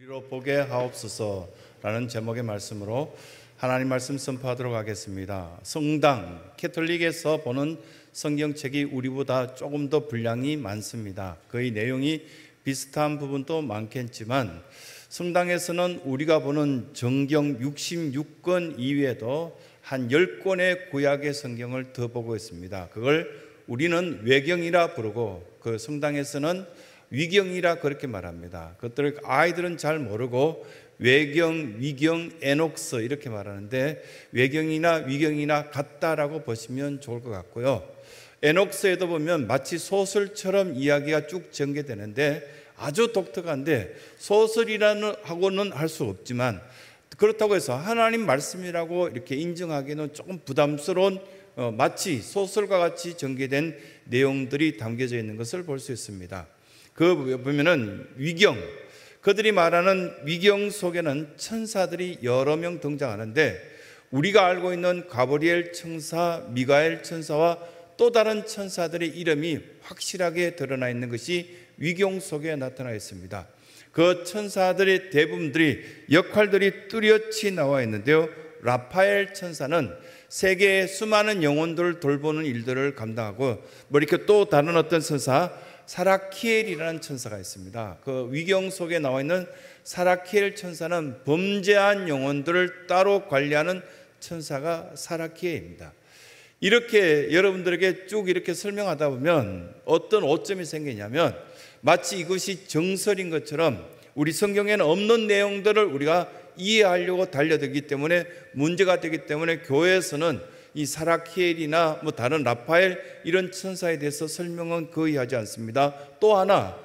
우리로 보게 하옵소서라는 제목의 말씀으로 하나님 말씀 선포하도록 하겠습니다. 성당, 캐톨릭에서 보는 성경책이 우리보다 조금 더 분량이 많습니다. 거의 내용이 비슷한 부분도 많겠지만 성당에서는 우리가 보는 정경 66권 이외에도 한 10권의 구약의 성경을 더 보고 있습니다. 그걸 우리는 외경이라 부르고 그 성당에서는 위경이라 그렇게 말합니다. 그것들을 아이들은 잘 모르고 외경, 위경, 에녹서 이렇게 말하는데 외경이나 위경이나 같다라고 보시면 좋을 것 같고요. 에녹서에도 보면 마치 소설처럼 이야기가 쭉 전개되는데 아주 독특한데 소설이라는 하고는 할 수 없지만 그렇다고 해서 하나님 말씀이라고 이렇게 인정하기는 조금 부담스러운 마치 소설과 같이 전개된 내용들이 담겨져 있는 것을 볼 수 있습니다. 그 보면은 위경, 그들이 말하는 위경 속에는 천사들이 여러 명 등장하는데 우리가 알고 있는 가브리엘 천사, 미가엘 천사와 또 다른 천사들의 이름이 확실하게 드러나 있는 것이 위경 속에 나타나 있습니다. 그 천사들의 대부분들이 역할들이 뚜렷이 나와 있는데요. 라파엘 천사는 세계의 수많은 영혼들을 돌보는 일들을 감당하고 이렇게 또 다른 어떤 천사 사라키엘이라는 천사가 있습니다. 그 위경 속에 나와 있는 사라키엘 천사는 범죄한 영혼들을 따로 관리하는 천사가 사라키엘입니다. 이렇게 여러분들에게 쭉 이렇게 설명하다 보면 어떤 오점이 생기냐면 마치 이것이 정설인 것처럼 우리 성경에는 없는 내용들을 우리가 이해하려고 달려들기 때문에 문제가 되기 때문에 교회에서는 이 사라키엘이나 다른 라파엘 이런 천사에 대해서 설명은 거의 하지 않습니다. 또 하나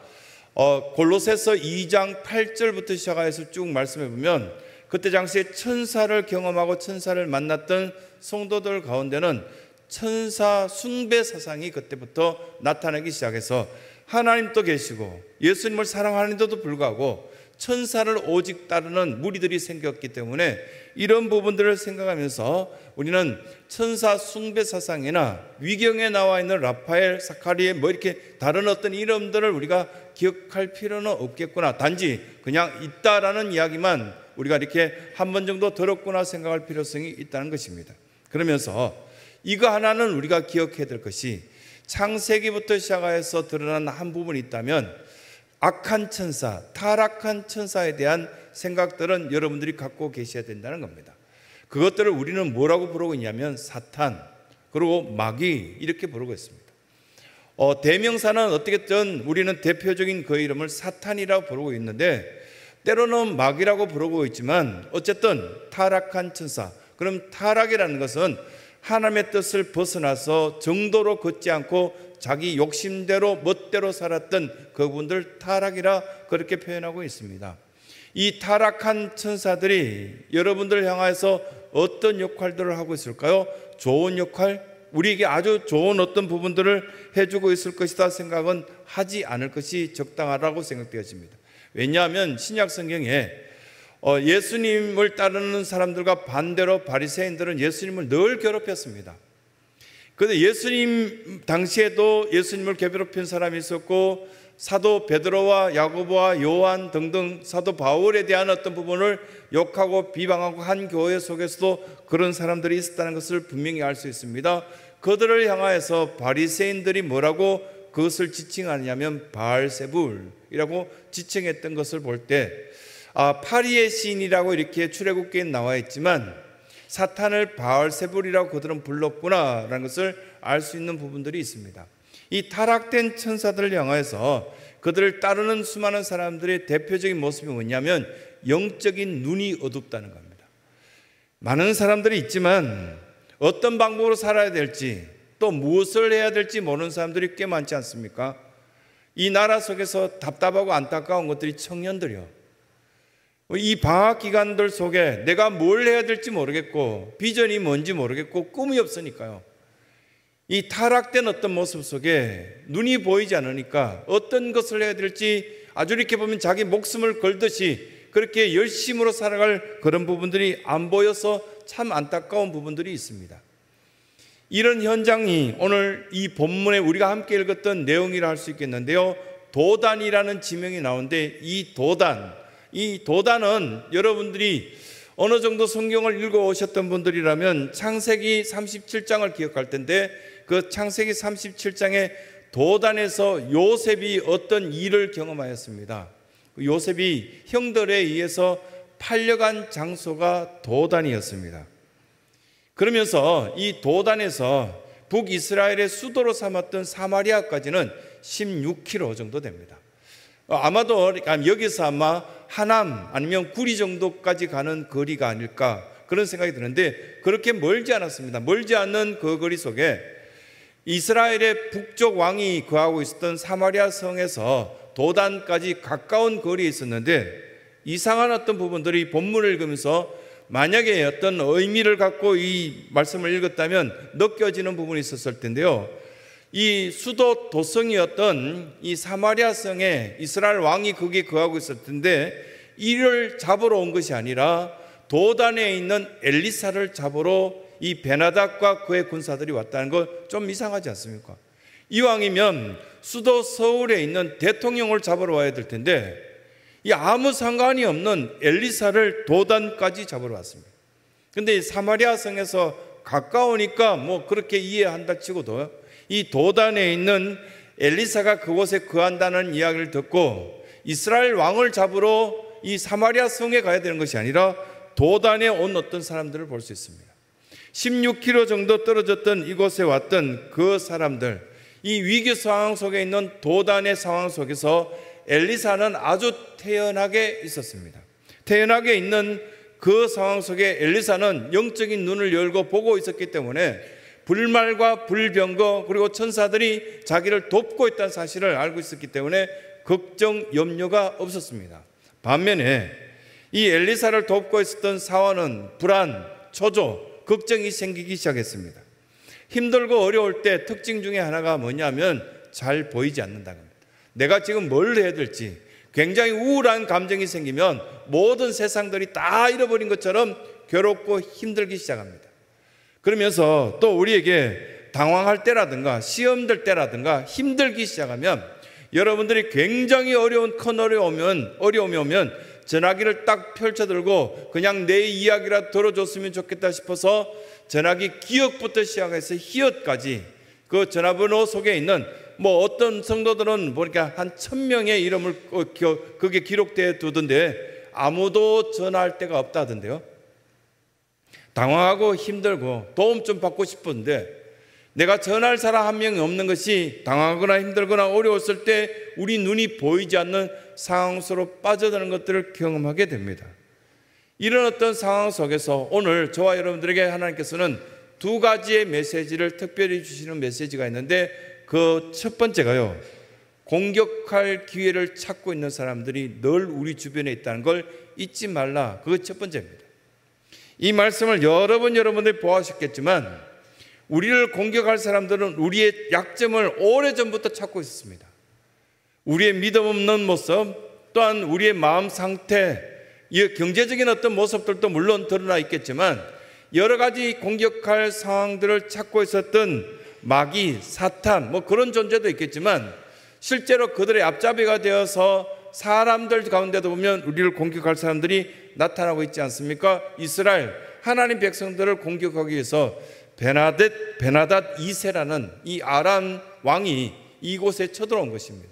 골로새서 2장 8절부터 시작해서 쭉 말씀해 보면 그때 당시에 천사를 경험하고 천사를 만났던 성도들 가운데는 천사 숭배 사상이 그때부터 나타나기 시작해서 하나님도 계시고 예수님을 사랑하는데도 불구하고 천사를 오직 따르는 무리들이 생겼기 때문에 이런 부분들을 생각하면서 우리는 천사 숭배 사상이나 위경에 나와 있는 라파엘, 사카리엘 이렇게 다른 어떤 이름들을 우리가 기억할 필요는 없겠구나, 단지 그냥 있다라는 이야기만 우리가 이렇게 한 번 정도 들었구나 생각할 필요성이 있다는 것입니다. 그러면서 이거 하나는 우리가 기억해야 될 것이 창세기부터 시작해서 드러난 한 부분이 있다면 악한 천사, 타락한 천사에 대한 생각들은 여러분들이 갖고 계셔야 된다는 겁니다. 그것들을 우리는 뭐라고 부르고 있냐면 사탄, 그리고 마귀 이렇게 부르고 있습니다. 대명사는 어떻게든 우리는 대표적인 그 이름을 사탄이라고 부르고 있는데 때로는 마귀라고 부르고 있지만 어쨌든 타락한 천사, 그럼 타락이라는 것은 하나님의 뜻을 벗어나서 정도로 걷지 않고 자기 욕심대로 멋대로 살았던 그분들 타락이라 그렇게 표현하고 있습니다. 이 타락한 천사들이 여러분들을 향해서 어떤 역할들을 하고 있을까요? 좋은 역할, 우리에게 아주 좋은 어떤 부분들을 해주고 있을 것이다 생각은 하지 않을 것이 적당하다고 생각되어집니다. 왜냐하면 신약 성경에 예수님을 따르는 사람들과 반대로 바리새인들은 예수님을 늘 괴롭혔습니다. 그런데 예수님 당시에도 예수님을 괴롭힌 사람이 있었고 사도 베드로와 야고보와 요한 등등 사도 바울에 대한 어떤 부분을 욕하고 비방하고 한 교회 속에서도 그런 사람들이 있었다는 것을 분명히 알 수 있습니다. 그들을 향하여서 바리새인들이 뭐라고 그것을 지칭하냐면 바알세불이라고 지칭했던 것을 볼 때 파리의 시인이라고 이렇게 출애굽기에 나와 있지만 사탄을 바알세불이라고 그들은 불렀구나라는 것을 알 수 있는 부분들이 있습니다. 이 타락된 천사들을 향해서 그들을 따르는 수많은 사람들의 대표적인 모습이 뭐냐면 영적인 눈이 어둡다는 겁니다. 많은 사람들이 있지만 어떤 방법으로 살아야 될지 또 무엇을 해야 될지 모르는 사람들이 꽤 많지 않습니까? 이 나라 속에서 답답하고 안타까운 것들이 청년들이요. 이 방학 기간들 속에 내가 뭘 해야 될지 모르겠고 비전이 뭔지 모르겠고 꿈이 없으니까요. 이 타락된 어떤 모습 속에 눈이 보이지 않으니까 어떤 것을 해야 될지 아주 이렇게 보면 자기 목숨을 걸듯이 그렇게 열심으로 살아갈 그런 부분들이 안 보여서 참 안타까운 부분들이 있습니다. 이런 현장이 오늘 이 본문에 우리가 함께 읽었던 내용이라 할 수 있겠는데요. 도단이라는 지명이 나오는데 이 도단, 이 도단은 여러분들이 어느 정도 성경을 읽어오셨던 분들이라면 창세기 37장을 기억할 텐데, 그 창세기 37장의 도단에서 요셉이 어떤 일을 경험하였습니다. 요셉이 형들에 의해서 팔려간 장소가 도단이었습니다. 그러면서 이 도단에서 북이스라엘의 수도로 삼았던 사마리아까지는 16km 정도 됩니다. 아마도 여기서 아마 하남 아니면 구리 정도까지 가는 거리가 아닐까, 그런 생각이 드는데 그렇게 멀지 않았습니다. 멀지 않는 그 거리 속에 이스라엘의 북쪽 왕이 거하고 있었던 사마리아 성에서 도단까지 가까운 거리에 있었는데, 이상한 어떤 부분들이 본문을 읽으면서 만약에 어떤 의미를 갖고 이 말씀을 읽었다면 느껴지는 부분이 있었을 텐데요. 이 수도 도성이었던 이 사마리아 성에 이스라엘 왕이 거기에 거하고 있을 텐데, 이를 잡으러 온 것이 아니라 도단에 있는 엘리사를 잡으러 이 베나닷과 그의 군사들이 왔다는 거 좀 이상하지 않습니까? 이왕이면 수도 서울에 있는 대통령을 잡으러 와야 될 텐데 이 아무 상관이 없는 엘리사를 도단까지 잡으러 왔습니다. 그런데 사마리아 성에서 가까우니까 뭐 그렇게 이해한다 치고도 이 도단에 있는 엘리사가 그곳에 거한다는 이야기를 듣고 이스라엘 왕을 잡으러 이 사마리아 성에 가야 되는 것이 아니라 도단에 온 어떤 사람들을 볼 수 있습니다. 16km 정도 떨어졌던 이곳에 왔던 그 사람들, 이 위기 상황 속에 있는 도단의 상황 속에서 엘리사는 아주 태연하게 있었습니다. 태연하게 있는 그 상황 속에 엘리사는 영적인 눈을 열고 보고 있었기 때문에 불말과 불병거 그리고 천사들이 자기를 돕고 있다는 사실을 알고 있었기 때문에 걱정, 염려가 없었습니다. 반면에 이 엘리사를 돕고 있었던 사원은 불안, 초조, 걱정이 생기기 시작했습니다. 힘들고 어려울 때 특징 중에 하나가 뭐냐면 잘 보이지 않는다는 겁니다. 내가 지금 뭘 해야 될지 굉장히 우울한 감정이 생기면 모든 세상들이 다 잃어버린 것처럼 괴롭고 힘들기 시작합니다. 그러면서 또 우리에게 당황할 때라든가 시험될 때라든가 힘들기 시작하면 여러분들이 굉장히 큰 어려움이 오면 전화기를 딱 펼쳐들고 그냥 내 이야기라 들어줬으면 좋겠다 싶어서 전화기 기억부터 시작해서 희엇까지 그 전화번호 속에 있는 뭐 어떤 성도들은 보니까 한 1000명의 이름을 그게 기록되어 두던데 아무도 전화할 데가 없다던데요. 당황하고 힘들고 도움 좀 받고 싶은데 내가 전할 사람 한 명이 없는 것이 당황하거나 힘들거나 어려웠을 때 우리 눈이 보이지 않는 상황 속으로 빠져드는 것들을 경험하게 됩니다. 이런 어떤 상황 속에서 오늘 저와 여러분들에게 하나님께서는 두 가지의 메시지를 특별히 주시는 메시지가 있는데, 그 첫 번째가요, 공격할 기회를 찾고 있는 사람들이 늘 우리 주변에 있다는 걸 잊지 말라. 그게 첫 번째입니다. 이 말씀을 여러 번 여러분들이 보아하셨겠지만 우리를 공격할 사람들은 우리의 약점을 오래전부터 찾고 있었습니다. 우리의 믿음 없는 모습, 또한 우리의 마음 상태, 경제적인 어떤 모습들도 물론 드러나 있겠지만 여러 가지 공격할 상황들을 찾고 있었던 마귀, 사탄, 뭐 그런 존재도 있겠지만 실제로 그들의 앞잡이가 되어서 사람들 가운데도 보면 우리를 공격할 사람들이 나타나고 있지 않습니까? 이스라엘 하나님 백성들을 공격하기 위해서 베나닷 2세라는 이 아람 왕이 이곳에 쳐들어온 것입니다.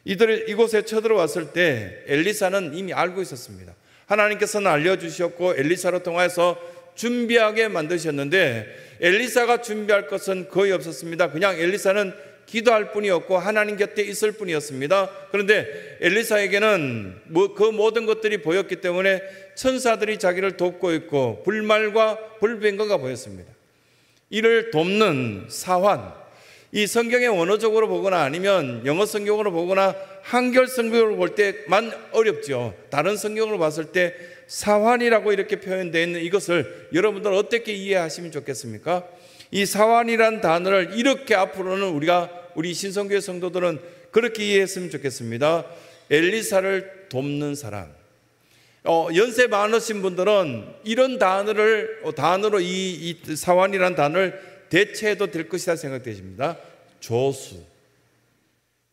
이들이 이곳에 쳐들어왔을 때 엘리사는 이미 알고 있었습니다. 하나님께서는 알려주셨고 엘리사로 통해서 준비하게 만드셨는데 엘리사가 준비할 것은 거의 없었습니다. 그냥 엘리사는 기도할 뿐이었고 하나님 곁에 있을 뿐이었습니다. 그런데 엘리사에게는 그 모든 것들이 보였기 때문에 천사들이 자기를 돕고 있고 불말과 불병거가 보였습니다. 이를 돕는 사환, 이 성경의 원어적으로 보거나 아니면 영어 성경으로 보거나 한글 성경으로 볼 때만 어렵죠. 다른 성경으로 봤을 때 사환이라고 이렇게 표현되어 있는 이것을 여러분들 어떻게 이해하시면 좋겠습니까? 이 사환이란 단어를 이렇게 앞으로는 우리 신성교회 성도들은 그렇게 이해했으면 좋겠습니다. 엘리사를 돕는 사람. 연세 많으신 분들은 이런 단어로 이 사환이란 단어를 대체해도 될 것이다 생각되십니다. 조수.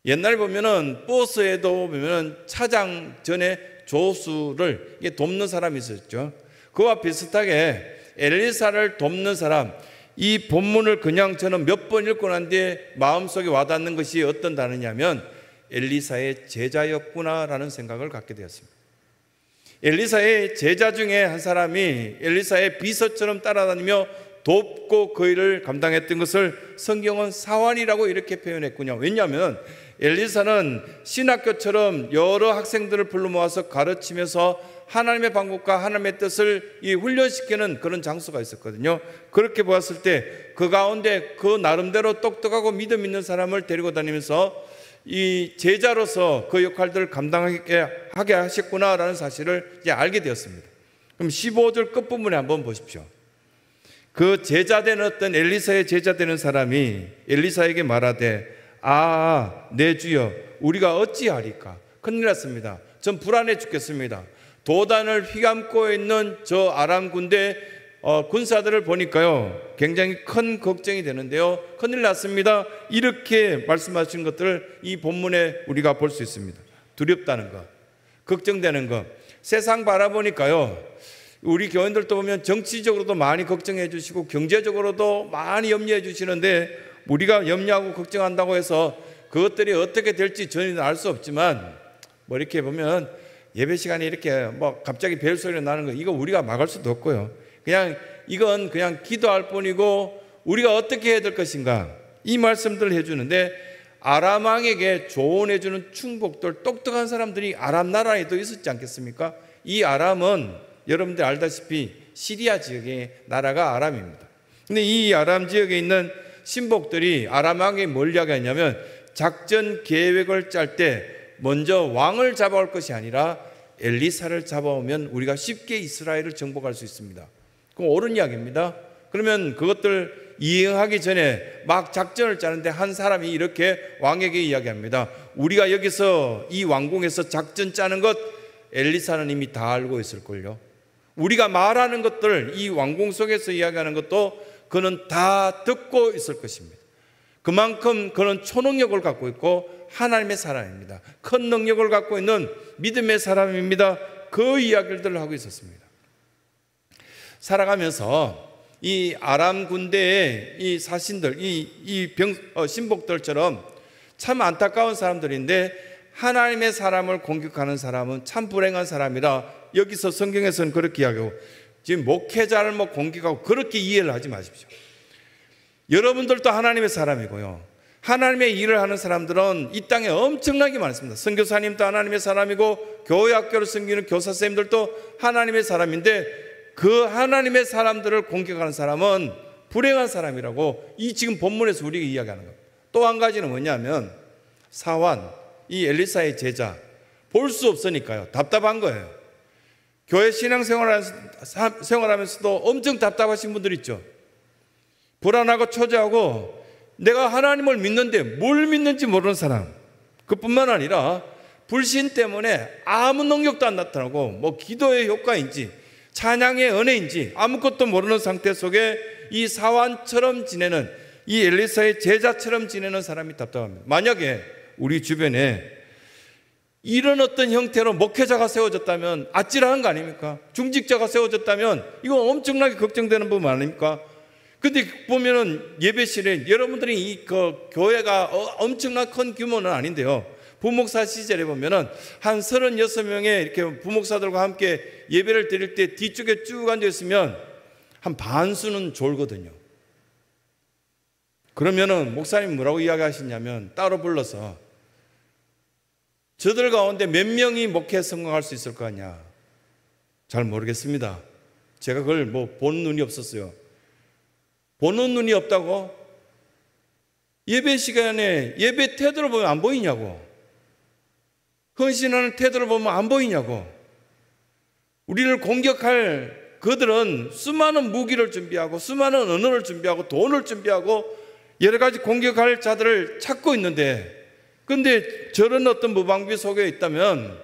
옛날에 보면은 버스에도 보면은 차장 전에 조수를 돕는 사람이 있었죠. 그와 비슷하게 엘리사를 돕는 사람, 이 본문을 그냥 저는 몇 번 읽고 난 뒤에 마음속에 와닿는 것이 어떤 단어냐면 엘리사의 제자였구나라는 생각을 갖게 되었습니다. 엘리사의 제자 중에 한 사람이 엘리사의 비서처럼 따라다니며 돕고 그 일을 감당했던 것을 성경은 사환이라고 이렇게 표현했군요. 왜냐하면 엘리사는 신학교처럼 여러 학생들을 불러 모아서 가르치면서 하나님의 방법과 하나님의 뜻을 훈련시키는 그런 장소가 있었거든요. 그렇게 보았을 때 그 가운데 그 나름대로 똑똑하고 믿음 있는 사람을 데리고 다니면서 이 제자로서 그 역할들을 감당하게 하셨구나라는 사실을 이제 알게 되었습니다. 그럼 15절 끝부분에 한번 보십시오. 그 제자되는 어떤 엘리사의 제자되는 사람이 엘리사에게 말하되 내 주여 우리가 어찌하리까? 큰일 났습니다. 전 불안해 죽겠습니다. 도단을 휘감고 있는 저 아람 군대 군사들을 보니까요 굉장히 큰 걱정이 되는데요. 큰일 났습니다. 이렇게 말씀하신 것들을 이 본문에 우리가 볼 수 있습니다. 두렵다는 것, 걱정되는 것. 세상 바라보니까요 우리 교인들도 보면 정치적으로도 많이 걱정해 주시고 경제적으로도 많이 염려해 주시는데 우리가 염려하고 걱정한다고 해서 그것들이 어떻게 될지 저희는 알 수 없지만 뭐 이렇게 보면 예배 시간에 이렇게 뭐 갑자기 벨 소리가 나는 거 이거 우리가 막을 수도 없고요. 그냥 이건 그냥 기도할 뿐이고 우리가 어떻게 해야 될 것인가 이 말씀들을 해주는데 아람 왕에게 조언해 주는 충복들 똑똑한 사람들이 아람 나라에도 있었지 않겠습니까? 이 아람은 여러분들 알다시피 시리아 지역의 나라가 아람입니다. 근데 이 아람 지역에 있는 신복들이 아람 왕에게 뭘 이야기하냐면 작전 계획을 짤 때 먼저 왕을 잡아올 것이 아니라 엘리사를 잡아오면 우리가 쉽게 이스라엘을 정복할 수 있습니다. 그럼 옳은 이야기입니다. 그러면 그것들 이행하기 전에 막 작전을 짜는데 한 사람이 이렇게 왕에게 이야기합니다. 우리가 여기서 이 왕궁에서 작전 짜는 것 엘리사는 이미 다 알고 있을걸요. 우리가 말하는 것들 이 왕궁 속에서 이야기하는 것도 그는 다 듣고 있을 것입니다. 그만큼 그는 초능력을 갖고 있고 하나님의 사람입니다. 큰 능력을 갖고 있는 믿음의 사람입니다. 그 이야기들을 하고 있었습니다. 살아가면서 이 아람 군대의 이 사신들, 신복들처럼 참 안타까운 사람들인데 하나님의 사람을 공격하는 사람은 참 불행한 사람이라 여기서 성경에서는 그렇게 이야기하고 지금 목회자를 공격하고 그렇게 이해를 하지 마십시오. 여러분들도 하나님의 사람이고요. 하나님의 일을 하는 사람들은 이 땅에 엄청나게 많습니다. 선교사님도 하나님의 사람이고 교회 학교를 섬기는 교사 선생님들도 하나님의 사람인데 그 하나님의 사람들을 공격하는 사람은 불행한 사람이라고 이 지금 본문에서 우리가 이야기하는 겁니다. 또 한 가지는 뭐냐면 사환, 이 엘리사의 제자 볼 수 없으니까요. 답답한 거예요. 교회 생활하면서도 엄청 답답하신 분들 있죠. 불안하고 초조하고 내가 하나님을 믿는데 뭘 믿는지 모르는 사람. 그뿐만 아니라 불신 때문에 아무 능력도 안 나타나고 뭐 기도의 효과인지 찬양의 은혜인지 아무것도 모르는 상태 속에 이 사환처럼 지내는 이 엘리사의 제자처럼 지내는 사람이 답답합니다. 만약에 우리 주변에 이런 어떤 형태로 목회자가 세워졌다면 아찔한 거 아닙니까? 중직자가 세워졌다면 이거 엄청나게 걱정되는 부분 아닙니까? 근데 보면은 예배실에 여러분들이 이 교회가 엄청난 큰 규모는 아닌데요. 부목사 시절에 보면은 한 36명의 이렇게 부목사들과 함께 예배를 드릴 때 뒤쪽에 쭉 앉아 있으면 한 반수는 졸거든요. 그러면은 목사님 뭐라고 이야기하시냐면 따로 불러서 저들 가운데 몇 명이 목회에 성공할 수 있을 거 아니야. 잘 모르겠습니다. 제가 그걸 본 눈이 없었어요. 보는 눈이 없다고? 예배 시간에 예배 태도를 보면 안 보이냐고? 헌신하는 태도를 보면 안 보이냐고? 우리를 공격할 그들은 수많은 무기를 준비하고 수많은 언어를 준비하고 돈을 준비하고 여러 가지 공격할 자들을 찾고 있는데 근데 저런 어떤 무방비 속에 있다면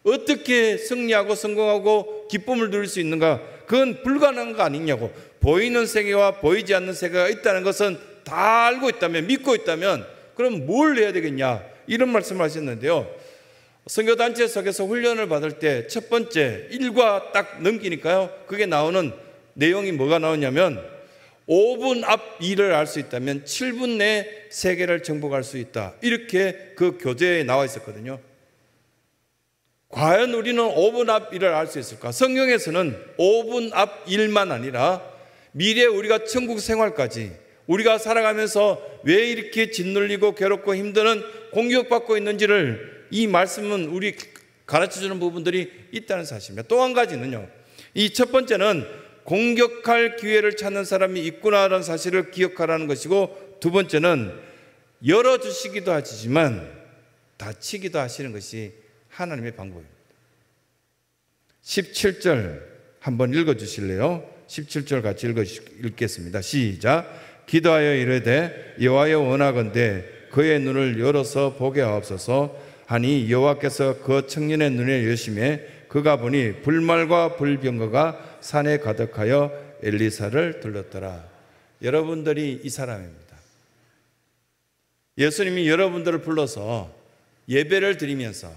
어떻게 승리하고 성공하고 기쁨을 누릴 수 있는가? 그건 불가능한 거 아니냐고. 보이는 세계와 보이지 않는 세계가 있다는 것은 다 알고 있다면 믿고 있다면 그럼 뭘 해야 되겠냐? 이런 말씀을 하셨는데요. 선교단체 속에서 훈련을 받을 때 첫 번째 일과 딱 넘기니까요, 그게 나오는 내용이 뭐가 나오냐면 5분 앞 일을 할 수 있다면 7분 내에 세계를 정복할 수 있다, 이렇게 그 교재에 나와 있었거든요. 과연 우리는 5분 앞 일을 할 수 있을까? 성경에서는 5분 앞 일만 아니라 미래에 우리가 천국 생활까지, 우리가 살아가면서 왜 이렇게 짓눌리고 괴롭고 힘드는 공격받고 있는지를 이 말씀은 우리 가르쳐주는 부분들이 있다는 사실입니다. 또 한 가지는요, 이 첫 번째는 공격할 기회를 찾는 사람이 있구나라는 사실을 기억하라는 것이고, 두 번째는 열어주시기도 하시지만 닫히기도 하시는 것이 하나님의 방법입니다. 17절 한번 읽어주실래요? 17절 같이 읽겠습니다. 시작. 기도하여 이르되 여호와여 원하건대 그의 눈을 열어서 보게 하옵소서 하니 여호와께서 그 청년의 눈에 여심해 그가 보니 불말과 불병거가 산에 가득하여 엘리사를 들렀더라. 여러분들이 이 사람입니다. 예수님이 여러분들을 불러서 예배를 드리면서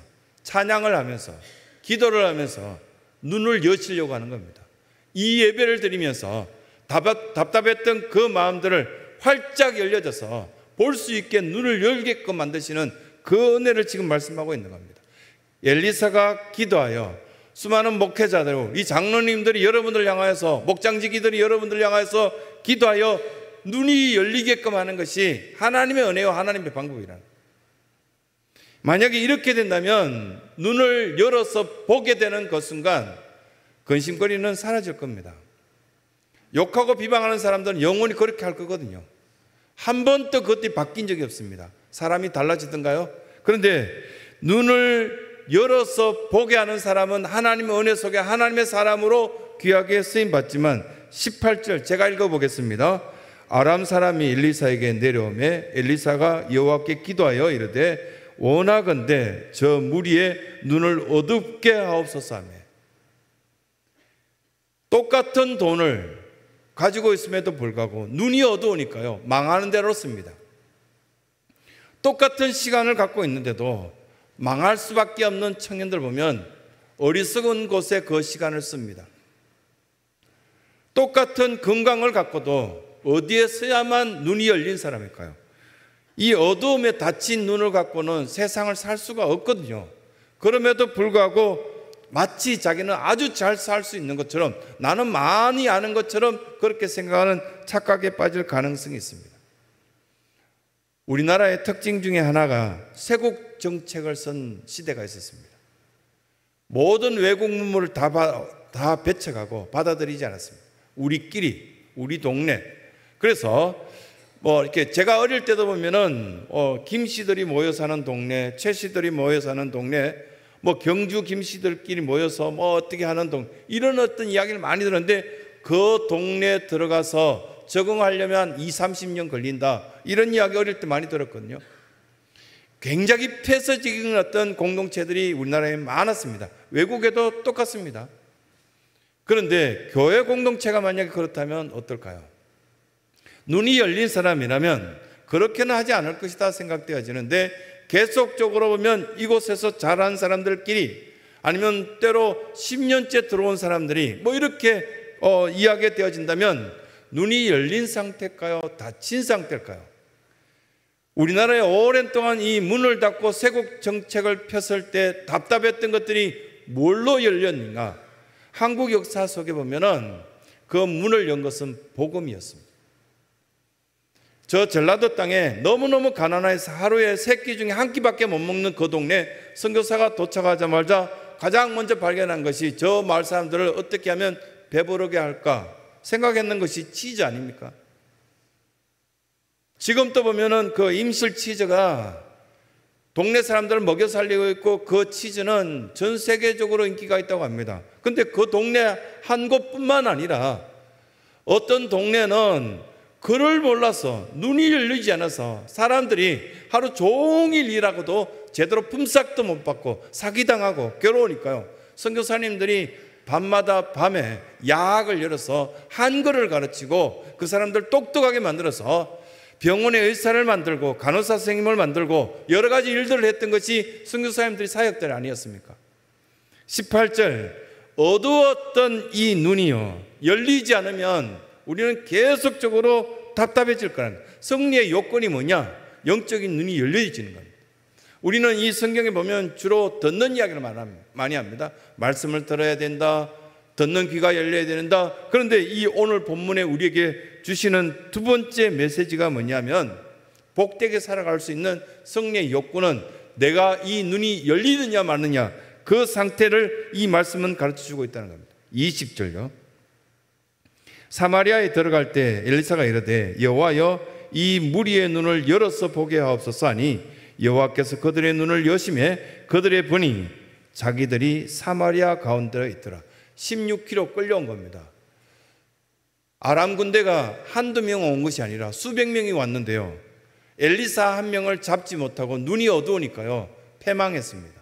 찬양을 하면서 기도를 하면서 눈을 여시려고 하는 겁니다. 이 예배를 드리면서 답답했던 그 마음들을 활짝 열려져서 볼 수 있게 눈을 열게끔 만드시는 그 은혜를 지금 말씀하고 있는 겁니다. 엘리사가 기도하여 수많은 목회자들, 이 장로님들이 여러분들을 향하여서, 목장지기들이 여러분들을 향하여서 기도하여 눈이 열리게끔 하는 것이 하나님의 은혜와 하나님의 방법이라는 거예요. 만약에 이렇게 된다면 눈을 열어서 보게 되는 그 순간 근심거리는 사라질 겁니다. 욕하고 비방하는 사람들은 영원히 그렇게 할 거거든요. 한 번도 그것이 바뀐 적이 없습니다. 사람이 달라지던가요? 그런데 눈을 열어서 보게 하는 사람은 하나님의 은혜 속에 하나님의 사람으로 귀하게 쓰임받지만, 18절 제가 읽어보겠습니다. 아람 사람이 엘리사에게 내려오매 엘리사가 여호와께 기도하여 이르되 원하건대 저 무리의 눈을 어둡게 하옵소서 하며, 똑같은 돈을 가지고 있음에도 불구하고 눈이 어두우니까요, 망하는 대로 씁니다. 똑같은 시간을 갖고 있는데도 망할 수밖에 없는 청년들 보면 어리석은 곳에 그 시간을 씁니다. 똑같은 건강을 갖고도 어디에 써야만 눈이 열린 사람일까요? 이 어두움에 닫힌 눈을 갖고는 세상을 살 수가 없거든요. 그럼에도 불구하고 마치 자기는 아주 잘 살 수 있는 것처럼, 나는 많이 아는 것처럼 그렇게 생각하는 착각에 빠질 가능성이 있습니다. 우리나라의 특징 중에 하나가 쇄국 정책을 쓴 시대가 있었습니다. 모든 외국 문물을 다 배척하고 받아들이지 않았습니다. 우리끼리, 우리 동네. 그래서 이렇게 제가 어릴 때도 보면은 김씨들이 모여 사는 동네, 최씨들이 모여 사는 동네, 경주 김씨들끼리 모여서 어떻게 하는 동네, 이런 어떤 이야기를 많이 들었는데, 그 동네에 들어가서 적응하려면 20-30년 걸린다, 이런 이야기 어릴 때 많이 들었거든요. 굉장히 폐쇄적인 어떤 공동체들이 우리나라에 많았습니다. 외국에도 똑같습니다. 그런데 교회 공동체가 만약에 그렇다면 어떨까요? 눈이 열린 사람이라면 그렇게는 하지 않을 것이다 생각되어지는데, 계속적으로 보면 이곳에서 자란 사람들끼리, 아니면 때로 10년째 들어온 사람들이 이렇게 이야기되어진다면 눈이 열린 상태일까요? 닫힌 상태일까요? 우리나라에 오랜 동안 이 문을 닫고 쇄국 정책을 폈을 때 답답했던 것들이 뭘로 열렸는가? 한국 역사 속에 보면은 그 문을 연 것은 복음이었습니다. 저 전라도 땅에 너무너무 가난해서 하루에 3끼 중에 1끼밖에 못 먹는 그 동네, 선교사가 도착하자마자 가장 먼저 발견한 것이 저 마을 사람들을 어떻게 하면 배부르게 할까 생각했는 것이 치즈 아닙니까? 지금 또 보면은 그 임실 치즈가 동네 사람들을 먹여 살리고 있고, 그 치즈는 전 세계적으로 인기가 있다고 합니다. 근데 그 동네 한 곳뿐만 아니라 어떤 동네는 그를 몰라서, 눈이 열리지 않아서 사람들이 하루 종일 일하고도 제대로 품삯도 못 받고 사기당하고 괴로우니까요, 선교사님들이 밤마다 밤에 야학을 열어서 한글을 가르치고 그 사람들 똑똑하게 만들어서 병원의 의사를 만들고 간호사 선생님을 만들고 여러 가지 일들을 했던 것이 선교사님들이 사역들 아니었습니까? 18절, 어두웠던 이 눈이요 열리지 않으면 우리는 계속적으로 답답해질 거라는 거예요. 승리의 요건이 뭐냐? 영적인 눈이 열려지는 겁니다. 우리는 이 성경에 보면 주로 듣는 이야기를 많이 합니다. 말씀을 들어야 된다, 듣는 귀가 열려야 된다. 그런데 이 오늘 본문에 우리에게 주시는 두 번째 메시지가 뭐냐면, 복되게 살아갈 수 있는 승리의 욕구는 내가 이 눈이 열리느냐 마느냐, 그 상태를 이 말씀은 가르쳐주고 있다는 겁니다. 20절요. 사마리아에 들어갈 때 엘리사가 이르되 여호와여 이 무리의 눈을 열어서 보게 하옵소서 하니 여호와께서 그들의 눈을 여심해 그들의 보니 자기들이 사마리아 가운데에 있더라. 16km 끌려온 겁니다. 아람 군대가 한두 명 온 것이 아니라 수백 명이 왔는데요, 엘리사 한 명을 잡지 못하고 눈이 어두우니까요 패망했습니다.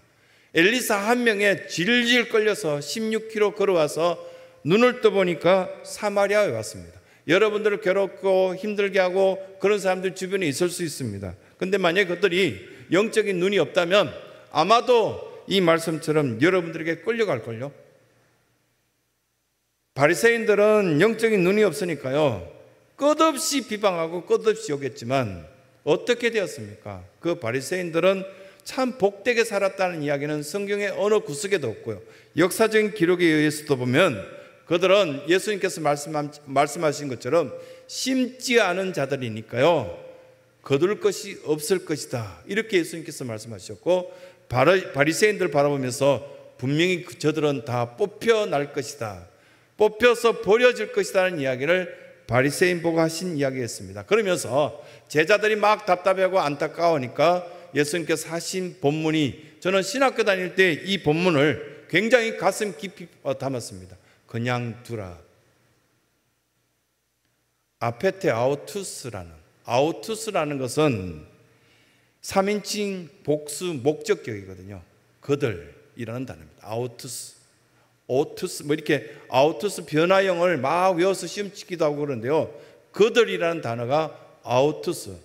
엘리사 한 명에 질질 끌려서 16km 걸어와서 눈을 떠보니까 사마리아에 왔습니다. 여러분들을 괴롭고 힘들게 하고 그런 사람들 주변에 있을 수 있습니다. 근데 만약에 그들이 영적인 눈이 없다면 아마도 이 말씀처럼 여러분들에게 끌려갈걸요. 바리새인들은 영적인 눈이 없으니까요 끝없이 비방하고 끝없이 욕했지만 어떻게 되었습니까? 그 바리새인들은 참 복되게 살았다는 이야기는 성경의 어느 구석에도 없고요, 역사적인 기록에 의해서도 보면 그들은 예수님께서 말씀하신 것처럼 심지 않은 자들이니까요 거둘 것이 없을 것이다, 이렇게 예수님께서 말씀하셨고, 바리새인들 바라보면서 분명히 저들은 다 뽑혀날 것이다, 뽑혀서 버려질 것이라는 이야기를 바리새인 보고 하신 이야기였습니다. 그러면서 제자들이 막 답답해하고 안타까우니까 예수님께서 하신 본문이, 저는 신학교 다닐 때 이 본문을 굉장히 가슴 깊이 담았습니다. 그냥 두라. 아페테 아우투스라는 것은 3인칭 복수 목적격이거든요. 그들이라는 단어입니다. 오투스 뭐 이렇게 아우투스 변화형을 막 외워서 시험 치기도 하고 그러는데요, 그들이라는 단어가 아우투스,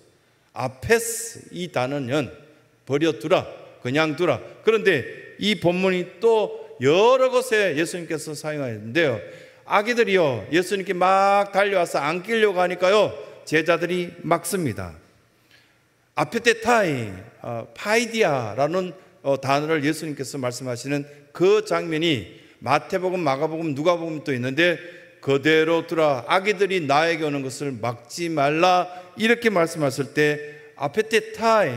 아페스, 이 단어는 버려두라, 그냥 두라. 그런데 이 본문이 또 여러 곳에 예수님께서 사용하였는데요, 아기들이요 예수님께 막 달려와서 안기려고 하니까요 제자들이 막습니다. 아페테타이, 파이디아라는 단어를 예수님께서 말씀하시는 그 장면이 마태복음, 마가복음, 누가복음 또 있는데, 그대로 두라, 아기들이 나에게 오는 것을 막지 말라, 이렇게 말씀하실 때 아페테타이,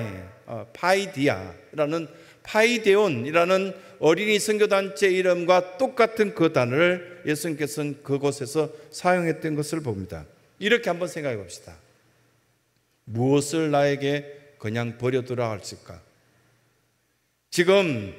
파이데온이라는 어린이 선교단체 이름과 똑같은 그 단어를 예수님께서는 그곳에서 사용했던 것을 봅니다. 이렇게 한번 생각해 봅시다. 무엇을 나에게 그냥 버려두라 할까? 지금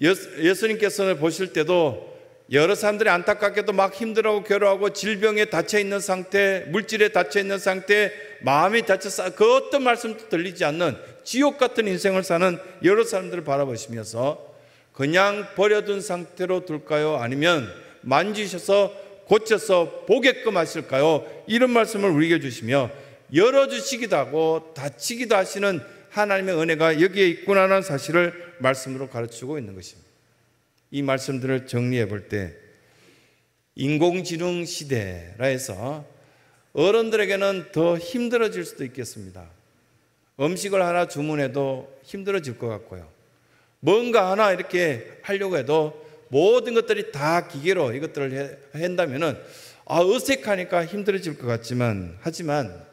예수님께서는 보실 때도 여러 사람들이 안타깝게도 막 힘들어하고 괴로워하고 질병에 닫혀있는 상태, 물질에 닫혀있는 상태, 마음이 닫혀서 그 어떤 말씀도 들리지 않는 지옥 같은 인생을 사는 여러 사람들을 바라보시면서 그냥 버려둔 상태로 둘까요? 아니면 만지셔서 고쳐서 보게끔 하실까요? 이런 말씀을 우리에게 주시며 열어주시기도 하고 닫히기도 하시는 하나님의 은혜가 여기에 있구나라는 사실을 말씀으로 가르치고 있는 것입니다. 이 말씀들을 정리해 볼 때, 인공지능 시대라 해서 어른들에게는 더 힘들어질 수도 있겠습니다. 음식을 하나 주문해도 힘들어질 것 같고요, 뭔가 하나 이렇게 하려고 해도 모든 것들이 다 기계로 이것들을 한다면은 어색하니까 힘들어질 것 같지만, 하지만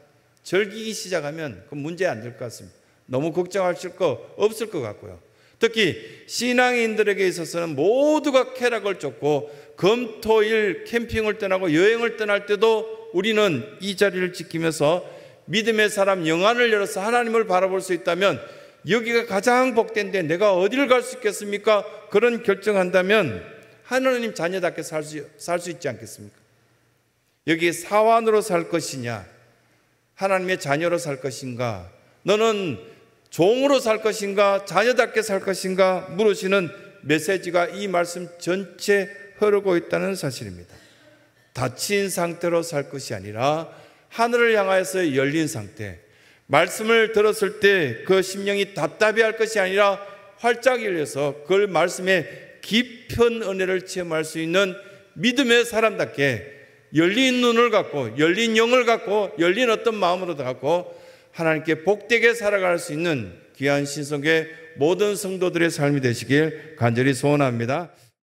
즐기기 시작하면 그 문제 안 될 것 같습니다. 너무 걱정하실 거 없을 것 같고요. 특히 신앙인들에게 있어서는 모두가 쾌락을 쫓고 금토일 캠핑을 떠나고 여행을 떠날 때도 우리는 이 자리를 지키면서 믿음의 사람 영안을 열어서 하나님을 바라볼 수 있다면 여기가 가장 복된데 내가 어디를 갈 수 있겠습니까? 그런 결정한다면 하나님 자녀답게 살 수 있지 않겠습니까? 여기 사환으로 살 것이냐, 하나님의 자녀로 살 것인가, 너는 종으로 살 것인가, 자녀답게 살 것인가 물으시는 메시지가 이 말씀 전체에 흐르고 있다는 사실입니다. 닫힌 상태로 살 것이 아니라 하늘을 향하여서 열린 상태, 말씀을 들었을 때 그 심령이 답답해할 것이 아니라 활짝 열려서 그 말씀의 깊은 은혜를 체험할 수 있는 믿음의 사람답게 열린 눈을 갖고 열린 영을 갖고 열린 어떤 마음으로 갖고 하나님께 복되게 살아갈 수 있는 귀한 신성교회 모든 성도들의 삶이 되시길 간절히 소원합니다.